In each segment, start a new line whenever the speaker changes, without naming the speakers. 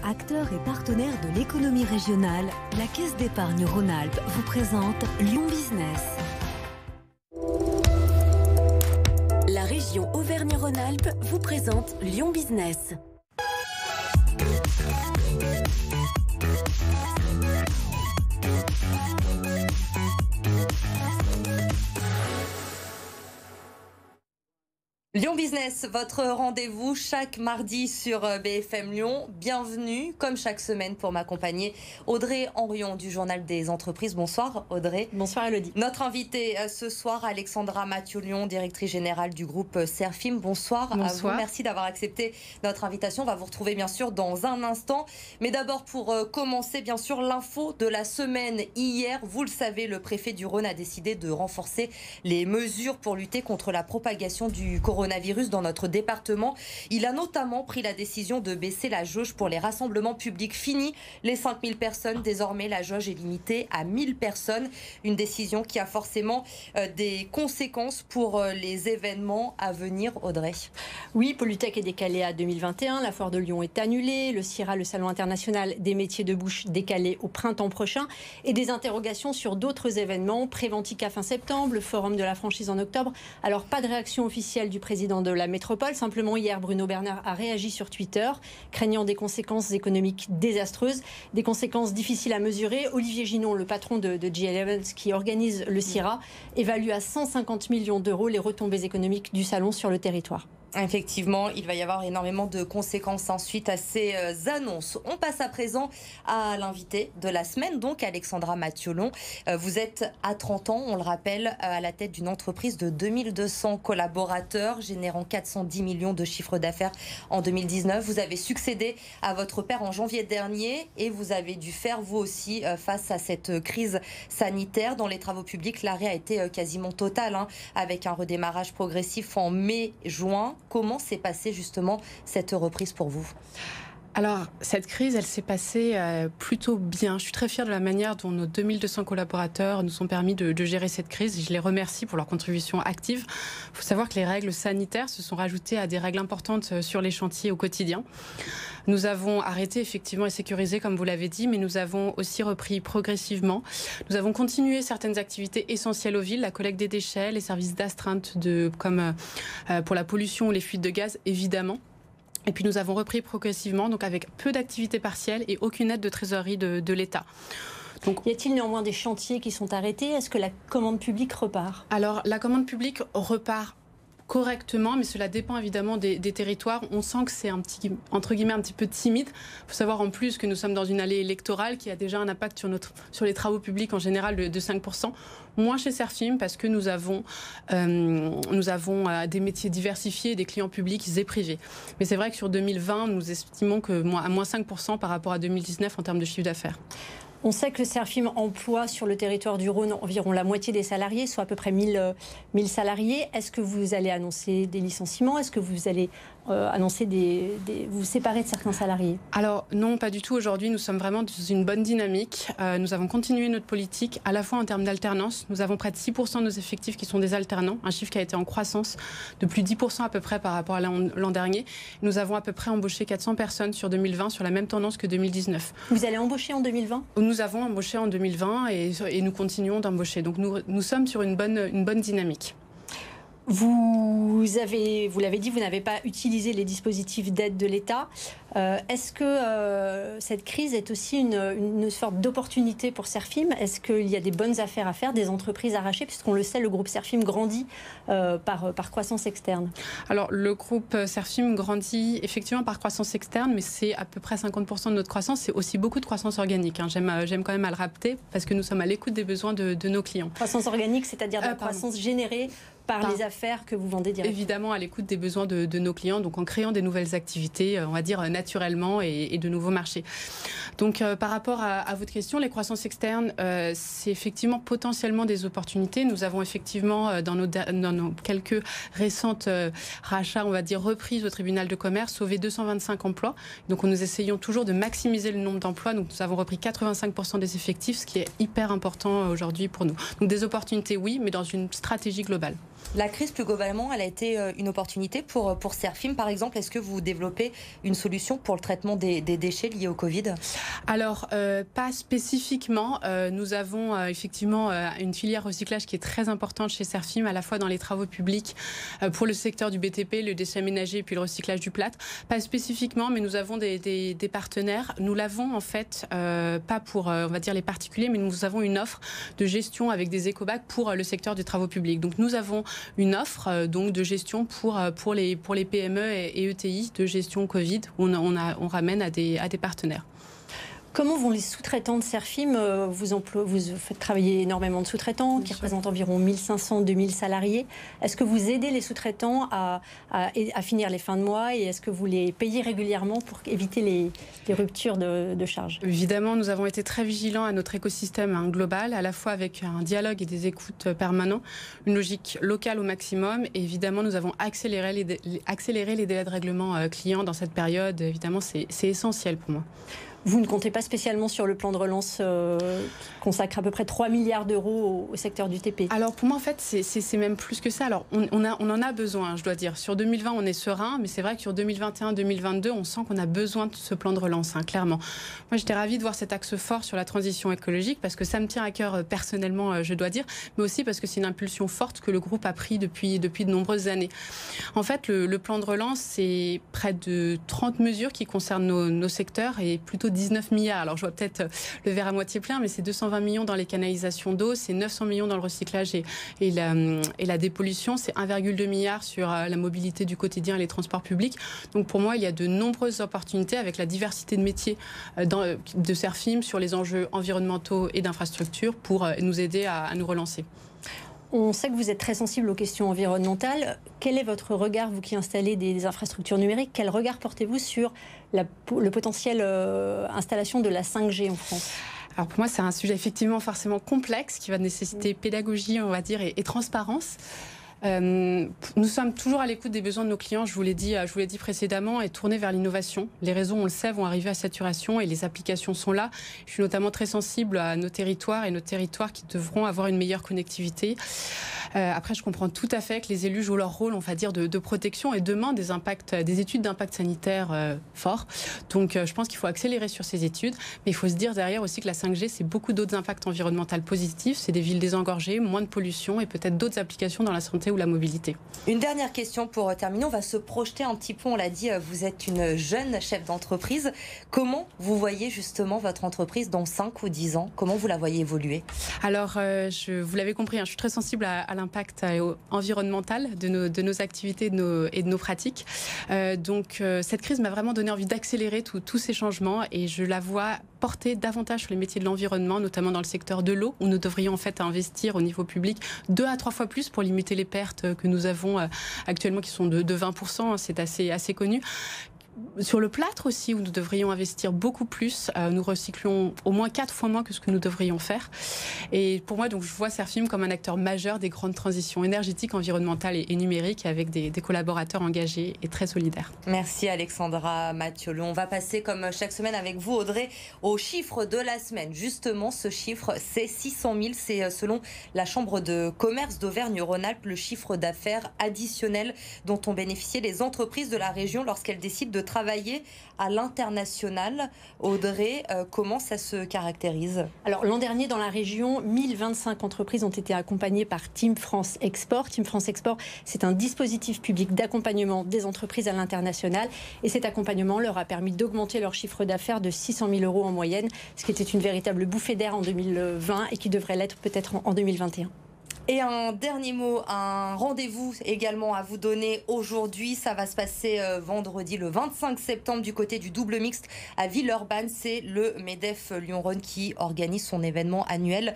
Acteur et partenaire de l'économie régionale, la Caisse d'épargne Rhône-Alpes vous présente Lyon Business. La région Auvergne-Rhône-Alpes vous présente Lyon Business.
Lyon Business, votre rendez-vous chaque mardi sur BFM Lyon. Bienvenue, comme chaque semaine, pour m'accompagner, Audrey Henrion du Journal des Entreprises. Bonsoir Audrey.
Bonsoir Elodie.
Notre invitée ce soir, Alexandra Mathieu-Lyon, directrice générale du groupe Serfim. Bonsoir à vous. Merci d'avoir accepté notre invitation. On va vous retrouver bien sûr dans un instant. Mais d'abord, pour commencer, bien sûr, l'info de la semaine. Hier, vous le savez, le préfet du Rhône a décidé de renforcer les mesures pour lutter contre la propagation du coronavirus dans notre département. Il a notamment pris la décision de baisser la jauge pour les rassemblements publics. Fini les 5000 personnes. Désormais, la jauge est limitée à 1000 personnes. Une décision qui a forcément des conséquences pour les événements à venir, Audrey.
Oui, Polytech est décalé à 2021. La foire de Lyon est annulée. Le CIRA, le Salon international des métiers de bouche, décalé au printemps prochain. Et des interrogations sur d'autres événements. Préventica fin septembre, le forum de la franchise en octobre. Alors, pas de réaction officielle du président de la métropole. Simplement, hier, Bruno Bernard a réagi sur Twitter, craignant des conséquences économiques désastreuses, des conséquences difficiles à mesurer. Olivier Ginon, le patron de G11 qui organise le CIRA, évalue à 150 millions d'euros les retombées économiques du salon sur le territoire.
Effectivement, il va y avoir énormément de conséquences ensuite à ces annonces. On passe à présent à l'invité de la semaine, donc Alexandra Mathieu-Lyon. Vous êtes à 30 ans, on le rappelle, à la tête d'une entreprise de 2200 collaborateurs, générant 410 millions de chiffre d'affaires en 2019. Vous avez succédé à votre père en janvier dernier et vous avez dû faire, vous aussi, face à cette crise sanitaire. Dans les travaux publics, l'arrêt a été quasiment total, avec un redémarrage progressif en mai-juin. Comment s'est passée justement cette reprise pour vous ?
Alors, cette crise, elle s'est passée plutôt bien. Je suis très fière de la manière dont nos 2200 collaborateurs nous ont permis de gérer cette crise. Je les remercie pour leur contribution active. Il faut savoir que les règles sanitaires se sont rajoutées à des règles importantes sur les chantiers au quotidien. Nous avons arrêté effectivement et sécurisé, comme vous l'avez dit, mais nous avons aussi repris progressivement. Nous avons continué certaines activités essentielles aux villes, la collecte des déchets, les services d'astreinte comme pour la pollution ou les fuites de gaz, évidemment. Et puis nous avons repris progressivement, donc avec peu d'activités partielles et aucune aide de trésorerie de l'État.
Donc, y a-t-il néanmoins des chantiers qui sont arrêtés ? Est-ce que la commande publique repart ?
Alors, la commande publique repart correctement, mais cela dépend évidemment des territoires. On sent que c'est entre guillemets un petit peu timide. Il faut savoir en plus que nous sommes dans une allée électorale qui a déjà un impact sur les travaux publics en général de 5%. Moins chez Serfim parce que nous avons des métiers diversifiés, des clients publics et privés. Mais c'est vrai que sur 2020, nous estimons que à moins 5% par rapport à 2019 en termes de chiffre d'affaires.
On sait que le Serfim emploie sur le territoire du Rhône environ la moitié des salariés, soit à peu près 1000 salariés. Est-ce que vous allez annoncer des licenciements ? Est-ce que vous allez annoncer vous séparer de certains salariés ?
Alors non, pas du tout. Aujourd'hui, nous sommes vraiment dans une bonne dynamique. Nous avons continué notre politique, à la fois en termes d'alternance. Nous avons près de 6% de nos effectifs qui sont des alternants, un chiffre qui a été en croissance de plus de 10% à peu près par rapport à l'an dernier. Nous avons à peu près embauché 400 personnes sur 2020, sur la même tendance que 2019.
Vous allez embaucher en 2020 ?
Nous avons embauché en 2020 et nous continuons d'embaucher. Donc nous sommes sur une bonne dynamique.
Vous l'avez dit, vous n'avez pas utilisé les dispositifs d'aide de l'État. Est-ce que cette crise est aussi une sorte d'opportunité pour Serfim ? Est-ce qu'il y a des bonnes affaires à faire, des entreprises arrachées ? Puisqu'on le sait, le groupe Serfim grandit par croissance externe.
Alors, le groupe Serfim grandit effectivement par croissance externe, mais c'est à peu près 50% de notre croissance. C'est aussi beaucoup de croissance organique. J'aime quand même à le rappeler parce que nous sommes à l'écoute des besoins de nos clients.
Croissance organique, c'est-à-dire de la croissance générée par les affaires que vous vendez directement.
Évidemment, à l'écoute des besoins de nos clients, donc en créant des nouvelles activités, on va dire naturellement, et de nouveaux marchés. Donc, par rapport à votre question, les croissances externes, c'est effectivement potentiellement des opportunités. Nous avons effectivement, dans nos quelques récentes rachats, on va dire reprises au tribunal de commerce, sauvé 225 emplois. Donc, nous essayons toujours de maximiser le nombre d'emplois. Donc, nous avons repris 85% des effectifs, ce qui est hyper important aujourd'hui pour nous. Donc, des opportunités, oui, mais dans une stratégie globale.
La crise, plus globalement, elle a été une opportunité pour Serfim, par exemple. Est-ce que vous développez une solution pour le traitement des déchets liés au Covid?
Alors, pas spécifiquement. Nous avons effectivement une filière recyclage qui est très importante chez Serfim, à la fois dans les travaux publics, pour le secteur du BTP, le déchet ménager et puis le recyclage du plâtre. Pas spécifiquement, mais nous avons des partenaires. Nous l'avons en fait, pas pour, on va dire, les particuliers, mais nous avons une offre de gestion avec des écobacs pour le secteur des travaux publics. Donc, nous avons une offre donc de gestion pour les PME et ETI de gestion Covid où on ramène à des partenaires.
Comment vont les sous-traitants de Serfim? Vous faites travailler énormément de sous-traitants qui représentent environ 1500-2000 salariés. Est-ce que vous aidez les sous-traitants à finir les fins de mois et est-ce que vous les payez régulièrement pour éviter les ruptures de charges?
Évidemment, nous avons été très vigilants à notre écosystème global, à la fois avec un dialogue et des écoutes permanents, une logique locale au maximum. Et évidemment, nous avons accéléré les délais de règlement client dans cette période. Évidemment, c'est essentiel pour moi.
Vous ne comptez pas spécialement sur le plan de relance qui consacre à peu près 3 milliards d'euros au secteur du TP?
Alors pour moi, en fait, c'est même plus que ça. Alors on en a besoin, je dois dire. Sur 2020, on est serein, mais c'est vrai que sur 2021-2022, on sent qu'on a besoin de ce plan de relance, clairement. Moi, j'étais ravie de voir cet axe fort sur la transition écologique parce que ça me tient à cœur personnellement, je dois dire, mais aussi parce que c'est une impulsion forte que le groupe a pris depuis de nombreuses années. En fait, le plan de relance, c'est près de 30 mesures qui concernent nos secteurs et plutôt 19 milliards. Alors je vois peut-être le verre à moitié plein, mais c'est 220 millions dans les canalisations d'eau, c'est 900 millions dans le recyclage et la dépollution, c'est 1,2 milliard sur la mobilité du quotidien et les transports publics. Donc pour moi, il y a de nombreuses opportunités avec la diversité de métiers de Serfim sur les enjeux environnementaux et d'infrastructures pour nous aider à nous relancer.
On sait que vous êtes très sensible aux questions environnementales. Quel est votre regard, vous qui installez des infrastructures numériques, quel regard portez-vous sur le potentiel installation de la 5G en France ?
Alors pour moi, c'est un sujet effectivement forcément complexe qui va nécessiter pédagogie, on va dire, et transparence. Nous sommes toujours à l'écoute des besoins de nos clients, je vous l'ai dit précédemment, et tournés vers l'innovation. Les réseaux, on le sait, vont arriver à saturation et les applications sont là. Je suis notamment très sensible à nos territoires et nos territoires qui devront avoir une meilleure connectivité. Après, je comprends tout à fait que les élus jouent leur rôle, on va dire, de protection et demandent des études d'impact sanitaire forts. Donc, je pense qu'il faut accélérer sur ces études, mais il faut se dire derrière aussi que la 5G, c'est beaucoup d'autres impacts environnementaux positifs. C'est des villes désengorgées, moins de pollution et peut-être d'autres applications dans la santé ou la mobilité.
Une dernière question pour terminer. On va se projeter un petit peu. On l'a dit, vous êtes une jeune chef d'entreprise. Comment vous voyez justement votre entreprise dans 5 ou 10 ans? Comment vous la voyez évoluer?
Alors, vous l'avez compris, je suis très sensible à l'impact environnemental de nos activités et de nos pratiques. Donc, cette crise m'a vraiment donné envie d'accélérer tous ces changements et je la vois porter davantage sur les métiers de l'environnement, notamment dans le secteur de l'eau, où nous devrions en fait investir au niveau public 2 à 3 fois plus pour limiter les pertes que nous avons actuellement, qui sont de 20%, c'est assez connu. Sur le plâtre aussi, où nous devrions investir beaucoup plus, nous recyclons au moins 4 fois moins que ce que nous devrions faire. Et pour moi, donc, je vois Serfim comme un acteur majeur des grandes transitions énergétiques, environnementales et numériques, avec des collaborateurs engagés et très solidaires.
Merci Alexandra Mathiolou. On va passer, comme chaque semaine avec vous, Audrey, au chiffre de la semaine. Justement, ce chiffre, c'est 600 000. C'est selon la Chambre de commerce d'Auvergne-Rhône-Alpes, le chiffre d'affaires additionnel dont ont bénéficié les entreprises de la région lorsqu'elles décident de travailler à l'international. Audrey, comment ça se caractérise?
Alors l'an dernier, dans la région, 1025 entreprises ont été accompagnées par Team France Export. Team France Export, c'est un dispositif public d'accompagnement des entreprises à l'international. Et cet accompagnement leur a permis d'augmenter leur chiffre d'affaires de 600 000 euros en moyenne, ce qui était une véritable bouffée d'air en 2020 et qui devrait l'être peut-être en 2021.
Et un dernier mot, un rendez-vous également à vous donner aujourd'hui. Ça va se passer vendredi le 25 septembre du côté du double mixte à Villeurbanne. C'est le MEDEF Lyon-Rhône qui organise son événement annuel,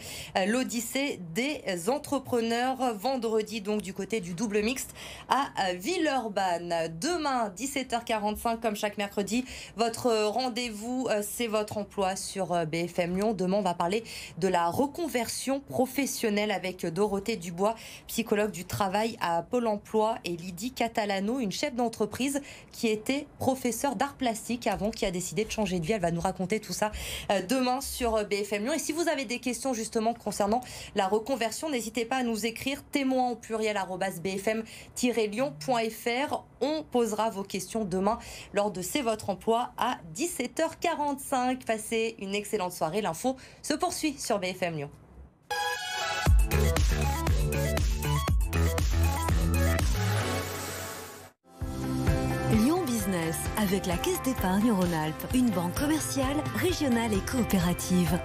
l'Odyssée des entrepreneurs. Vendredi donc du côté du double mixte à Villeurbanne. Demain 17h45 comme chaque mercredi. Votre rendez-vous, c'est votre emploi sur BFM Lyon. Demain on va parler de la reconversion professionnelle avec Dorothée Dorothée Dubois, psychologue du travail à Pôle emploi, et Lydie Catalano, une chef d'entreprise qui était professeure d'art plastique avant, qui a décidé de changer de vie. Elle va nous raconter tout ça demain sur BFM Lyon. Et si vous avez des questions justement concernant la reconversion, n'hésitez pas à nous écrire témoins au pluriel @bfm-lyon.fr. On posera vos questions demain lors de C'est votre emploi à 17h45. Passez une excellente soirée. L'info se poursuit sur BFM Lyon.
Lyon Business avec la Caisse d'épargne Rhône-Alpes, une banque commerciale, régionale et coopérative.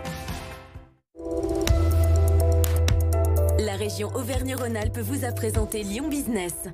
La région Auvergne-Rhône-Alpes vous a présenté Lyon Business.